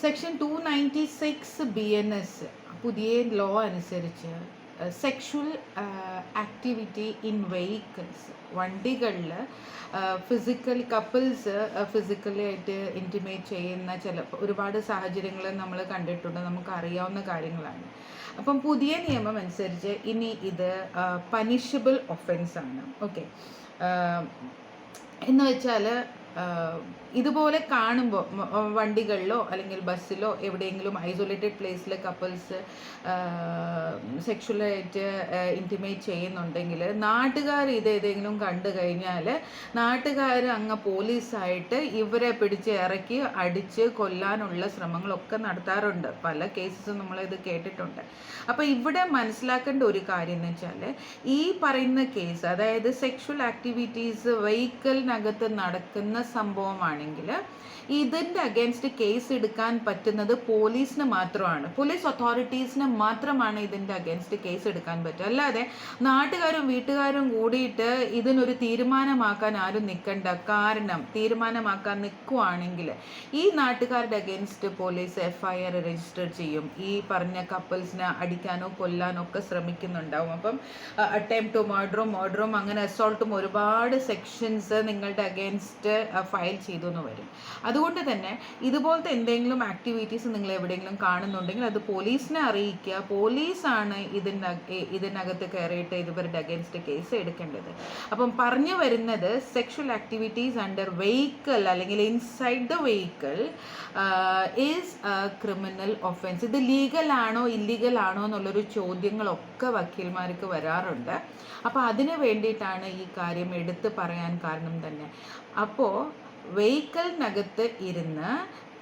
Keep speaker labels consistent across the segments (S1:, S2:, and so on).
S1: Section 296 BNS പുതിയ law അനുസരിച്ച് sexual activity in vehicles, വണ്ടികളിൽ ഫിസിക്കൽ കപ്പിൾസ് ഫിസിക്കലി ആയിട്ട് ഇൻറ്റിമേറ്റ് ചെയ്യുന്ന ഒരുപാട് സാഹചര്യങ്ങൾ നമ്മൾ കണ്ടിട്ടുണ്ട്, നമുക്ക് അറിയാവുന്ന കാര്യങ്ങളാണ്. അപ്പം പുതിയ നിയമം അനുസരിച്ച് ഇനി ഇത് പനിഷബിൾ ഒഫൻസാണ്. ഓക്കെ, എന്ന് വെച്ചാൽ ഇതുപോലെ കാണുമ്പോൾ വണ്ടികളിലോ അല്ലെങ്കിൽ ബസ്സിലോ എവിടെയെങ്കിലും ഐസൊലേറ്റഡ് പ്ലേസിൽ കപ്പിൾസ് സെക്ഷുവലായിട്ട് ഇൻറ്റിമേറ്റ് ചെയ്യുന്നുണ്ടെങ്കിൽ നാട്ടുകാർ ഇത് ഏതെങ്കിലും കണ്ടു കഴിഞ്ഞാൽ നാട്ടുകാർ അങ്ങ് പോലീസായിട്ട് ഇവരെ പിടിച്ച് ഇറക്കി അടിച്ച് കൊല്ലാനുള്ള ശ്രമങ്ങളൊക്കെ നടത്താറുണ്ട്. പല കേസസും നമ്മളിത് കേട്ടിട്ടുണ്ട്. അപ്പോൾ ഇവിടെ മനസ്സിലാക്കേണ്ട ഒരു കാര്യം എന്ന് വെച്ചാൽ ഈ പറയുന്ന കേസ്, അതായത് സെക്ഷുവൽ ആക്ടിവിറ്റീസ് വെഹിക്കിളിനകത്ത് നടക്കുന്ന സംഭവമാണെങ്കിൽ ഇതിൻ്റെ അഗേൻസ്റ്റ് കേസ് എടുക്കാൻ പറ്റുന്നത് പോലീസിന് മാത്രമാണ്, പോലീസ് അതോറിറ്റീസിന് മാത്രമാണ് ഇതിൻ്റെ അഗേൻസ്റ്റ് കേസ് എടുക്കാൻ പറ്റുക. അല്ലാതെ നാട്ടുകാരും വീട്ടുകാരും കൂടിയിട്ട് ഇതിനൊരു തീരുമാനമാക്കാൻ ആരും നിൽക്കണ്ട. കാരണം തീരുമാനമാക്കാൻ നിൽക്കുവാണെങ്കിൽ ഈ നാട്ടുകാരുടെ അഗേൻസ്റ്റ് പോലീസ് FIR രജിസ്റ്റർ ചെയ്യും. ഈ പറഞ്ഞ കപ്പിൾസിനെ അടിക്കാനോ കൊല്ലാനോ ഒക്കെ ശ്രമിക്കുന്നുണ്ടാവും. അപ്പം അറ്റംപ്റ്റ് ടു മർഡറും അങ്ങനെ അസോൾട്ടും ഒരുപാട് സെക്ഷൻസ് നിങ്ങളുടെ അഗേൻസ്റ്റ് ഫയൽ ചെയ്തു എന്ന് വരും. അതുകൊണ്ട് തന്നെ ഇതുപോലത്തെ എന്തെങ്കിലും ആക്ടിവിറ്റീസ് നിങ്ങൾ എവിടെയെങ്കിലും കാണുന്നുണ്ടെങ്കിൽ അത് പോലീസിനെ അറിയിക്കുക. പോലീസാണ് ഇതിനകത്ത് കയറിയിട്ട് ഇവരുടെ അഗേൻസ്റ്റ് കേസ് എടുക്കേണ്ടത്. അപ്പം പറഞ്ഞു വരുന്നത് സെക്ഷുവൽ ആക്ടിവിറ്റീസ് അണ്ടർ വെഹിക്കിൾ അല്ലെങ്കിൽ inside the vehicle is criminal offence. ഇത് ലീഗലാണോ ഇല്ലീഗലാണോ എന്നുള്ളൊരു ചോദ്യങ്ങളൊക്കെ വക്കീൽമാർക്ക് വരാറുണ്ട്. അപ്പോൾ അതിന് വേണ്ടിയിട്ടാണ് ഈ കാര്യം എടുത്ത് പറയാൻ കാരണം തന്നെ. അപ്പോൾ വെഹിക്കിളിനകത്ത് ഇരുന്ന്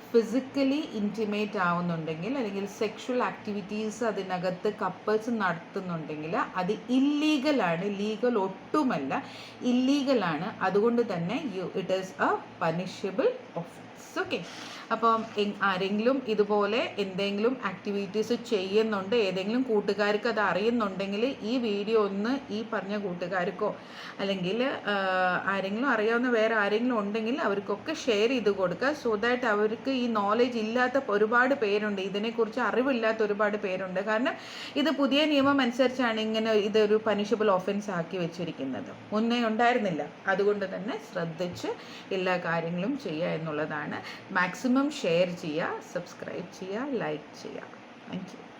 S1: ഫിസിക്കലി ഇൻറ്റിമേറ്റ് ആവുന്നുണ്ടെങ്കിൽ അല്ലെങ്കിൽ സെക്ഷുവൽ ആക്ടിവിറ്റീസ് അതിനകത്ത് കപ്പിൾസ് നടത്തുന്നുണ്ടെങ്കിൽ അത് ഇല്ലീഗലാണ്. ലീഗൽ ഒട്ടുമല്ല, ഇല്ലീഗലാണ്. അതുകൊണ്ട് തന്നെ it is a punishable offence. Okay, അപ്പം ആരെങ്കിലും ഇതുപോലെ എന്തെങ്കിലും ആക്ടിവിറ്റീസ് ചെയ്യുന്നുണ്ട്, ഏതെങ്കിലും കൂട്ടുകാർക്ക് അത് അറിയുന്നുണ്ടെങ്കിൽ ഈ വീഡിയോ ഒന്ന് ഈ പറഞ്ഞ കൂട്ടുകാർക്കോ അല്ലെങ്കിൽ ആരെങ്കിലും അറിയാവുന്ന വേറെ ആരെങ്കിലും ഉണ്ടെങ്കിൽ അവർക്കൊക്കെ ഷെയർ ചെയ്ത് കൊടുക്കുക. സോ ദാറ്റ് അവർക്ക് ഈ നോളേജ് ഇല്ലാത്ത ഒരുപാട് പേരുണ്ട്, ഇതിനെക്കുറിച്ച് അറിവില്ലാത്ത ഒരുപാട് പേരുണ്ട്. കാരണം ഇത് പുതിയ നിയമം അനുസരിച്ചാണ് ഇങ്ങനെ ഇതൊരു പനിഷബിൾ ഒഫൻസ് ആക്കി വെച്ചിരിക്കുന്നത്, മുന്നേ ഉണ്ടായിരുന്നില്ല. അതുകൊണ്ട് തന്നെ ശ്രദ്ധിച്ച് എല്ലാ കാര്യങ്ങളും ചെയ്യുക എന്നുള്ളതാണ്. മാക്സിമം ഷെയർ ചെയ്യുക, സബ്സ്ക്രൈബ് ചെയ്യുക, ലൈക്ക് ചെയ്യുക. Thank you.